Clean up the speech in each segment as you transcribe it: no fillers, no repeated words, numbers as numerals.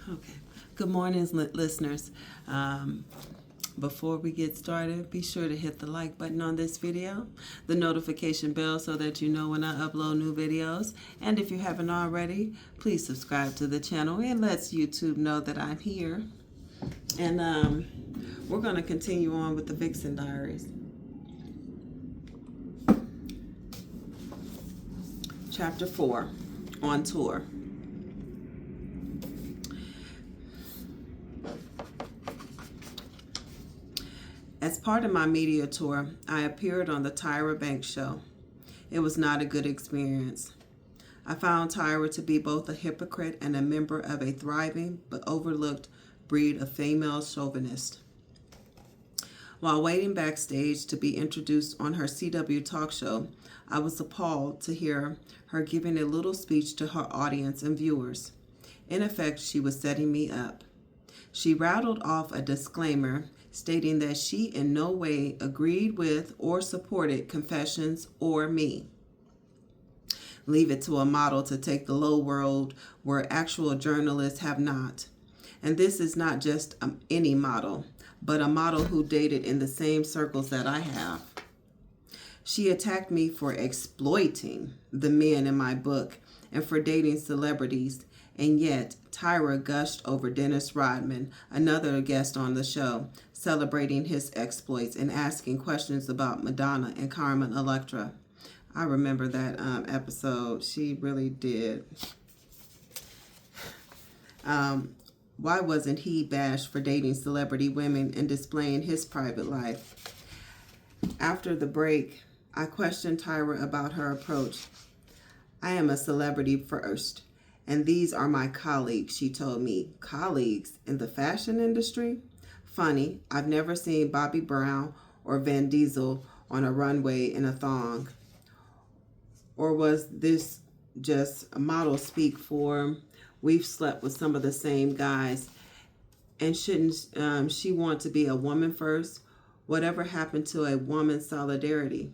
Okay. Good morning, listeners. Before we get started, be sure to hit the like button on this video, the notification bell so that you know when I upload new videos. And if you haven't already, please subscribe to the channel. It lets YouTube know that I'm here. And we're going to continue on with the Vixen Diaries. Chapter 4, On Tour. As part of my media tour, I appeared on the Tyra Banks show. It was not a good experience. I found Tyra to be both a hypocrite and a member of a thriving but overlooked breed of female chauvinists. While waiting backstage to be introduced on her CW talk show, I was appalled to hear her giving a little speech to her audience and viewers. In effect, she was setting me up. She rattled off a disclaimer stating that she in no way agreed with or supported confessions or me. Leave it to a model to take the low road where actual journalists have not. And this is not just any model, but a model who dated in the same circles that I have. She attacked me for exploiting the men in my book and for dating celebrities. And yet, Tyra gushed over Dennis Rodman, another guest on the show, celebrating his exploits and asking questions about Madonna and Carmen Electra. I remember that episode. She really did. Why wasn't he bashed for dating celebrity women and displaying his private life? After the break, I questioned Tyra about her approach. I am a celebrity first. And these are my colleagues, she told me. Colleagues in the fashion industry? Funny, I've never seen Bobby Brown or Van Diesel on a runway in a thong. Or was this just a model speak for, we've slept with some of the same guys, and shouldn't she want to be a woman first? Whatever happened to a woman's solidarity?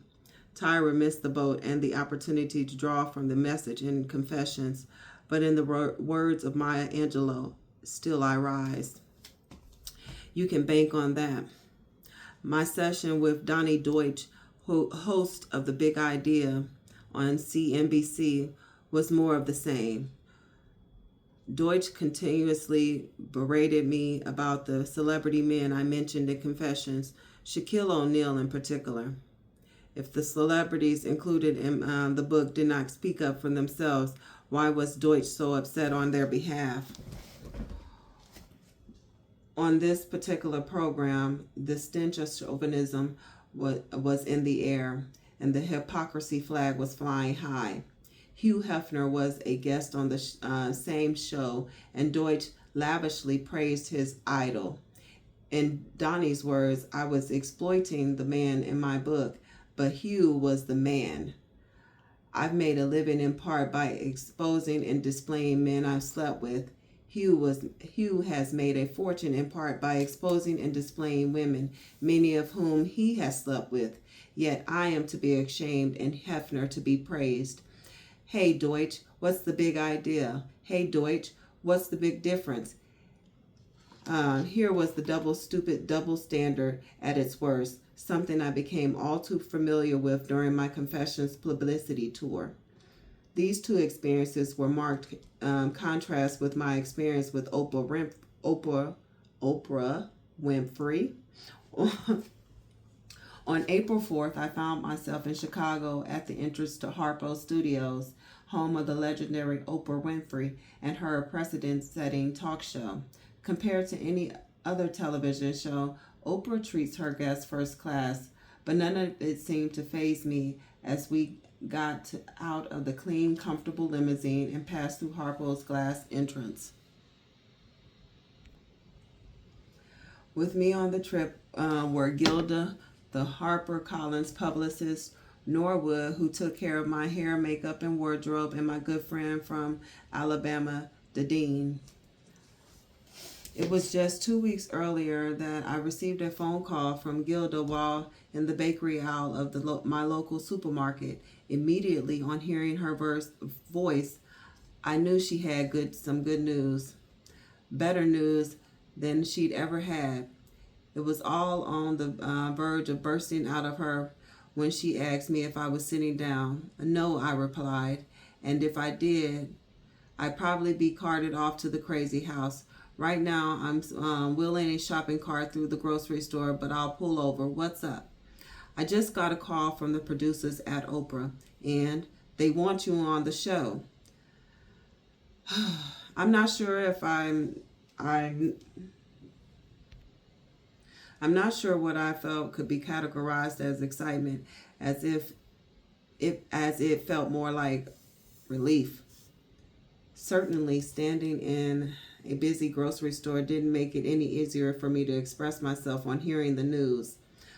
Tyra missed the boat and the opportunity to draw from the message in Confessions. But in the words of Maya Angelou, still I rise. You can bank on that. My session with Donnie Deutsch, host of The Big Idea on CNBC, was more of the same. Deutsch continuously berated me about the celebrity men I mentioned in Confessions, Shaquille O'Neal in particular. If the celebrities included in the book did not speak up for themselves, why was Deutsch so upset on their behalf? On this particular program, the stench of chauvinism was in the air, and the hypocrisy flag was flying high. Hugh Hefner was a guest on the same show, and Deutsch lavishly praised his idol. In Donnie's words, I was exploiting the man in my book, but Hugh was the man. I've made a living in part by exposing and displaying men I've slept with. Hugh has made a fortune in part by exposing and displaying women, many of whom he has slept with. Yet I am to be ashamed and Hefner to be praised. Hey Deutsch, what's the big idea? Hey Deutsch, what's the big difference? Here was the double standard at its worst, something I became all too familiar with during my Confessions publicity tour. These two experiences were marked contrast with my experience with Oprah Winfrey. On April 4th, I found myself in Chicago at the entrance to Harpo Studios, home of the legendary Oprah Winfrey and her precedent-setting talk show. Compared to any other television show, Oprah treats her guests first class, but none of it seemed to faze me as we got out of the clean, comfortable limousine and passed through Harpo's glass entrance. With me on the trip were Gilda, the HarperCollins publicist, Norwood, who took care of my hair, makeup, and wardrobe, and my good friend from Alabama, Dean. It was just 2 weeks earlier that I received a phone call from Gilda while in the bakery aisle of my local supermarket. Immediately on hearing her voice, I knew she had some good news. better news than she'd ever had. It was all on the verge of bursting out of her when she asked me if I was sitting down. No, I replied, and if I did, I'd probably be carted off to the crazy house. Right now, I'm wheeling a shopping cart through the grocery store, but I'll pull over. What's up? I just got a call from the producers at Oprah, and they want you on the show. I'm not sure if I'm not sure what I felt could be categorized as excitement, as if it felt more like relief. Certainly, standing in a busy grocery store didn't make it any easier for me to express myself on hearing the news.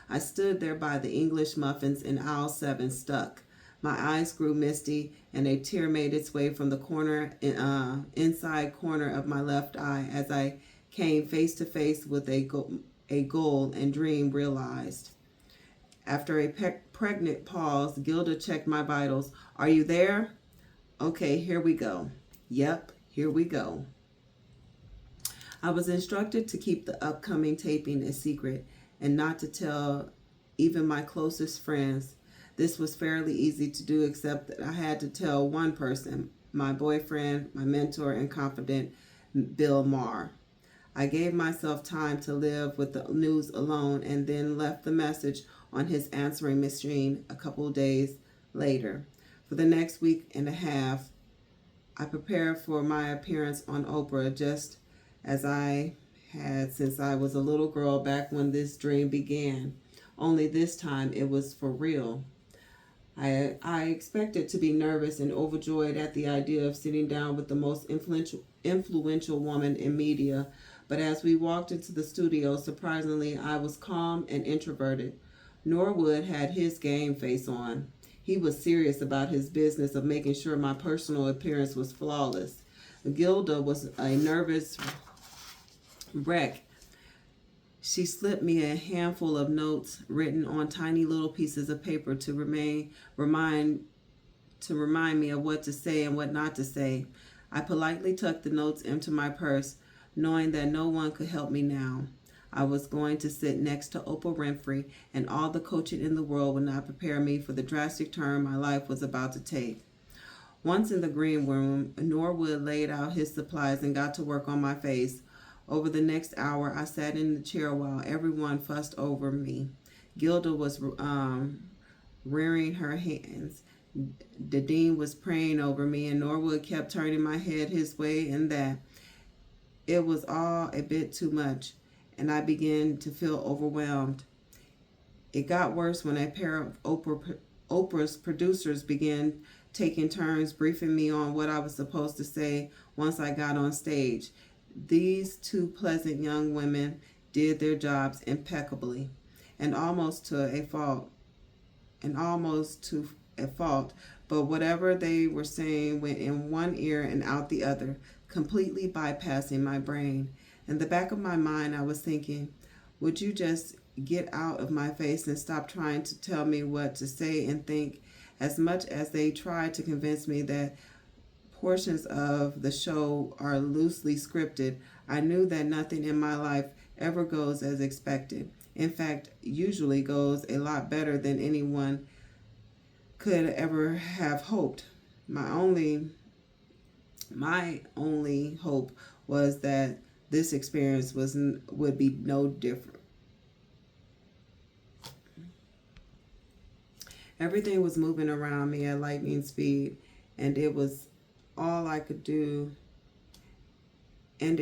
I stood there by the English muffins in aisle 7 stuck. My eyes grew misty, and a tear made its way from the inside corner of my left eye as I came face to face with a goal and dream realized. After a pregnant pause, Gilda checked my vitals. Are you there? Okay, here we go. Yep, here we go. I was instructed to keep the upcoming taping a secret and not to tell even my closest friends. This was fairly easy to do, except that I had to tell one person, my boyfriend, my mentor, and confidant, Bill Maher. I gave myself time to live with the news alone and then left the message on his answering machine a couple of days later. For the next week and a half, I prepared for my appearance on Oprah just as I had since I was a little girl back when this dream began. Only this time it was for real. I expected to be nervous and overjoyed at the idea of sitting down with the most influential woman in media, but as we walked into the studio, surprisingly, I was calm and introverted. Norwood had his game face on. He was serious about his business of making sure my personal appearance was flawless. Gilda was a nervous wreck. She slipped me a handful of notes written on tiny little pieces of paper to remind me of what to say and what not to say. I politely tucked the notes into my purse, knowing that no one could help me now. I was going to sit next to Oprah Winfrey, and all the coaching in the world would not prepare me for the drastic turn my life was about to take. Once in the green room, Norwood laid out his supplies and got to work on my face. Over the next hour, I sat in the chair while everyone fussed over me. Gilda was rearing her hands. The dean was praying over me, and Norwood kept turning my head his way and that. It was all a bit too much, and I began to feel overwhelmed. It got worse when a pair of Oprah's producers began taking turns briefing me on what I was supposed to say once I got on stage. These two pleasant young women did their jobs impeccably, and almost to a fault. But whatever they were saying went in one ear and out the other, completely bypassing my brain. In the back of my mind, I was thinking, would you just get out of my face and stop trying to tell me what to say and think? As much as they tried to convince me that portions of the show are loosely scripted, I knew that nothing in my life ever goes as expected. In fact, usually goes a lot better than anyone could ever have hoped. My only hope was that this experience would be no different. Everything was moving around me at lightning speed, and it was all I could do not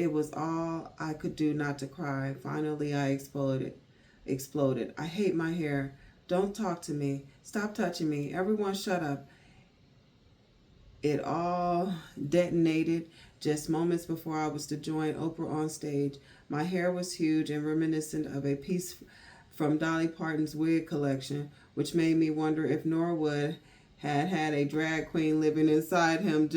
to cry. Finally, I exploded. I hate my hair. Don't talk to me. Stop touching me. Everyone shut up. It all detonated just moments before I was to join Oprah on stage. My hair was huge and reminiscent of a piece from Dolly Parton's wig collection, which made me wonder if Norwood had a drag queen living inside him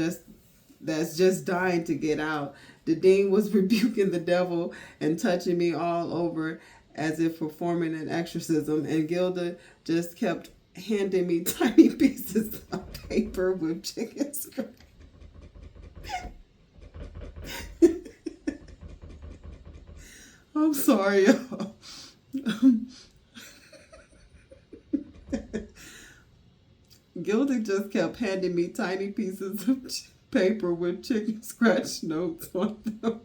that's just dying to get out. The dean was rebuking the devil and touching me all over as if performing an exorcism, and Gilda just kept handing me tiny pieces of paper with chicken scratch. I'm sorry, y'all. Gildy just kept handing me tiny pieces of paper with chicken scratch notes on them.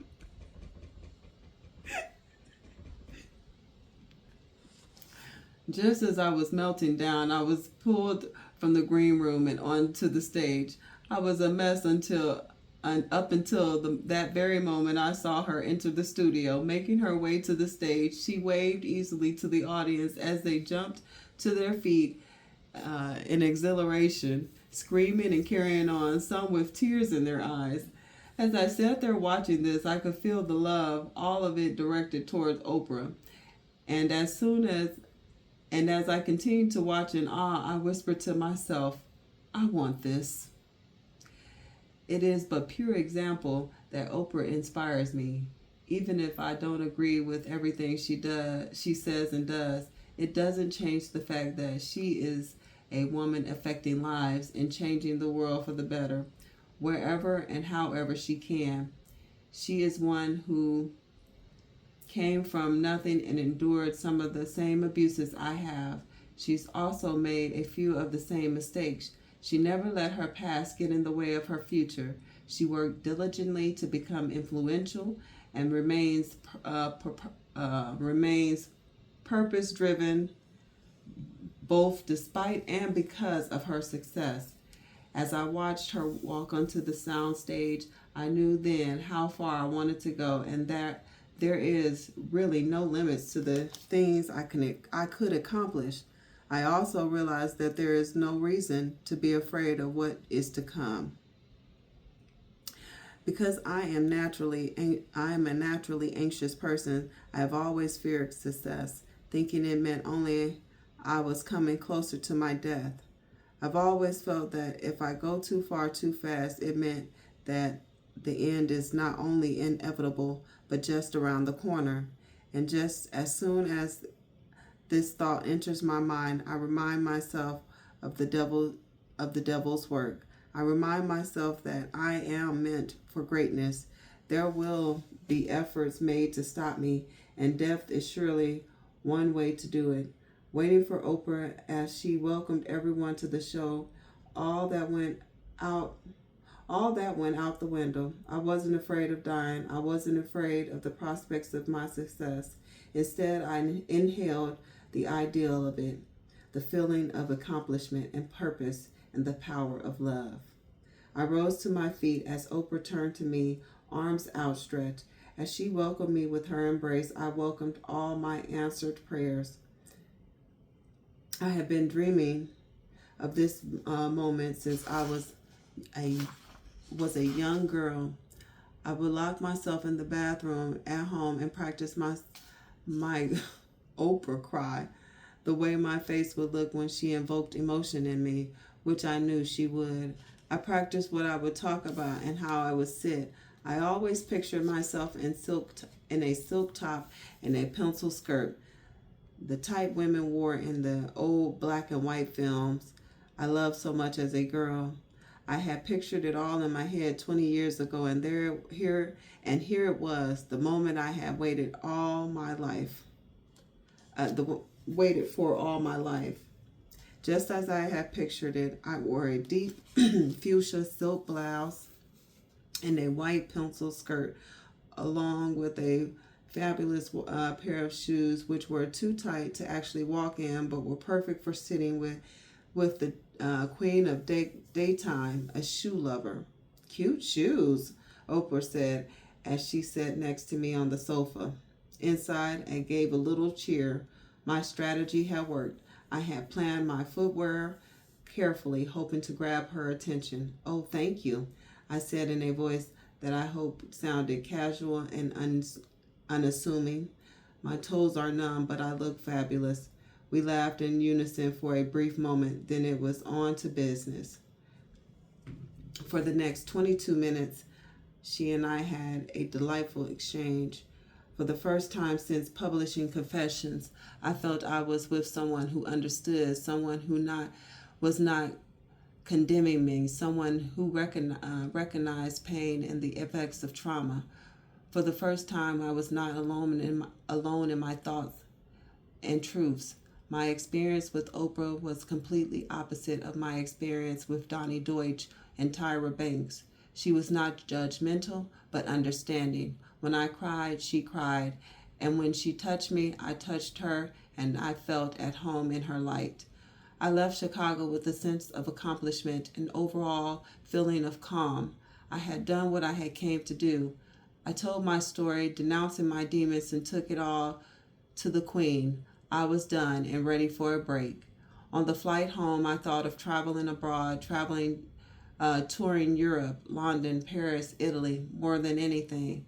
Just as I was melting down, I was pulled from the green room and onto the stage. I was a mess up until that very moment I saw her enter the studio. Making her way to the stage, she waved easily to the audience as they jumped to their feet in exhilaration, screaming and carrying on, some with tears in their eyes. As I sat there watching this, I could feel the love, all of it directed towards Oprah. And as soon as and as I continued to watch in awe, I whispered to myself, I want this. It is but pure example that Oprah inspires me. Even if I don't agree with everything she says and does, it doesn't change the fact that she is a woman affecting lives and changing the world for the better, wherever and however she can. She is one who came from nothing and endured some of the same abuses I have. She's also made a few of the same mistakes. She never let her past get in the way of her future. She worked diligently to become influential and remains purpose-driven, both despite and because of her success. As I watched her walk onto the sound stage, I knew then how far I wanted to go, and that there is really no limits to the things I could accomplish. I also realized that there is no reason to be afraid of what is to come. Because I am a naturally anxious person, I have always feared success, thinking it meant only I was coming closer to my death. I've always felt that if I go too far too fast, it meant that the end is not only inevitable, but just around the corner. And just as soon as this thought enters my mind, I remind myself of the devil's work. I remind myself that I am meant for greatness. There will be efforts made to stop me, and death is surely one way to do it. Waiting for Oprah as she welcomed everyone to the show, all that went out the window. I wasn't afraid of dying. I wasn't afraid of the prospects of my success. Instead, I inhaled the ideal of it, the feeling of accomplishment and purpose and the power of love. I rose to my feet as Oprah turned to me, arms outstretched. As she welcomed me with her embrace, I welcomed all my answered prayers. I have been dreaming of this moment since I was a young girl. I would lock myself in the bathroom at home and practice my Oprah cry, the way my face would look when she invoked emotion in me, which I knew she would. I practiced what I would talk about and how I would sit. I always pictured myself in a silk top and a pencil skirt, the type women wore in the old black and white films I loved so much as a girl. I had pictured it all in my head 20 years ago, and here it was, the moment I had waited all my life. Waited for all my life. Just as I had pictured it, I wore a deep fuchsia silk blouse and a white pencil skirt, along with a fabulous pair of shoes, which were too tight to actually walk in, but were perfect for sitting with the queen of daytime, a shoe lover. Cute shoes, Oprah said as she sat next to me on the sofa. Inside, I gave a little cheer. My strategy had worked. I had planned my footwear carefully, hoping to grab her attention. Oh, thank you, I said in a voice that I hoped sounded casual and unassuming. My toes are numb, but I look fabulous. We laughed in unison for a brief moment, then it was on to business. For the next 22 minutes, she and I had a delightful exchange. For the first time since publishing Confessions, I felt I was with someone who understood, someone who was not condemning me, someone who recognized pain and the effects of trauma. For the first time, I was not alone in my thoughts and truths. My experience with Oprah was completely opposite of my experience with Donnie Deutsch and Tyra Banks. She was not judgmental, but understanding. When I cried, she cried. And when she touched me, I touched her, and I felt at home in her light. I left Chicago with a sense of accomplishment and overall feeling of calm. I had done what I had came to do. I told my story, denouncing my demons, and took it all to the Queen. I was done and ready for a break. On the flight home, I thought of traveling abroad, touring Europe, London, Paris, Italy, more than anything.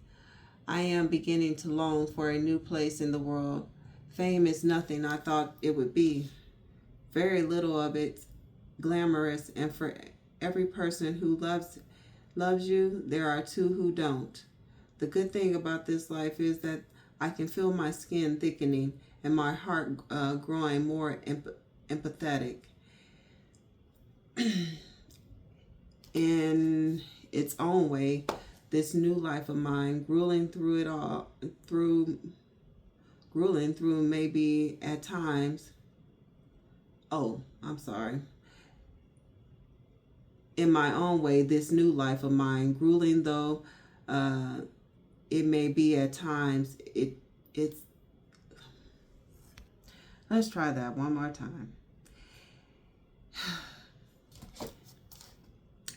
I am beginning to long for a new place in the world. Fame is nothing I thought it would be. Very little of it glamorous, and for every person who loves you, there are two who don't. The good thing about this life is that I can feel my skin thickening and my heart growing more empathetic. In its own way, this new life of mine, grueling through maybe at times. Oh, I'm sorry. In my own way, this new life of mine, grueling though it may be at times, it's. Let's try that one more time.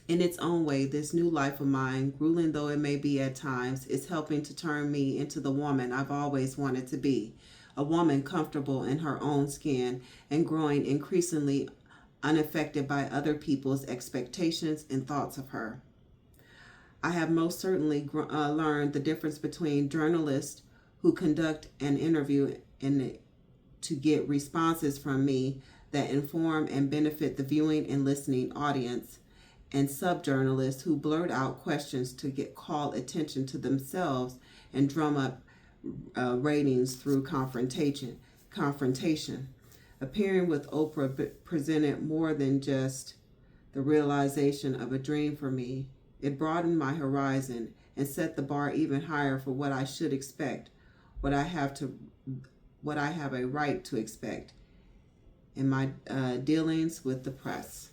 In its own way, this new life of mine, grueling though it may be at times, is helping to turn me into the woman I've always wanted to be. A woman comfortable in her own skin and growing increasingly unaffected by other people's expectations and thoughts of her. I have most certainly learned the difference between journalists who conduct an interview and to get responses from me that inform and benefit the viewing and listening audience, and subjournalists who blurt out questions to call attention to themselves and drum up ratings through confrontation. Appearing with Oprah presented more than just the realization of a dream for me. It broadened my horizon and set the bar even higher for what I should expect, what I have a right to expect in my dealings with the press.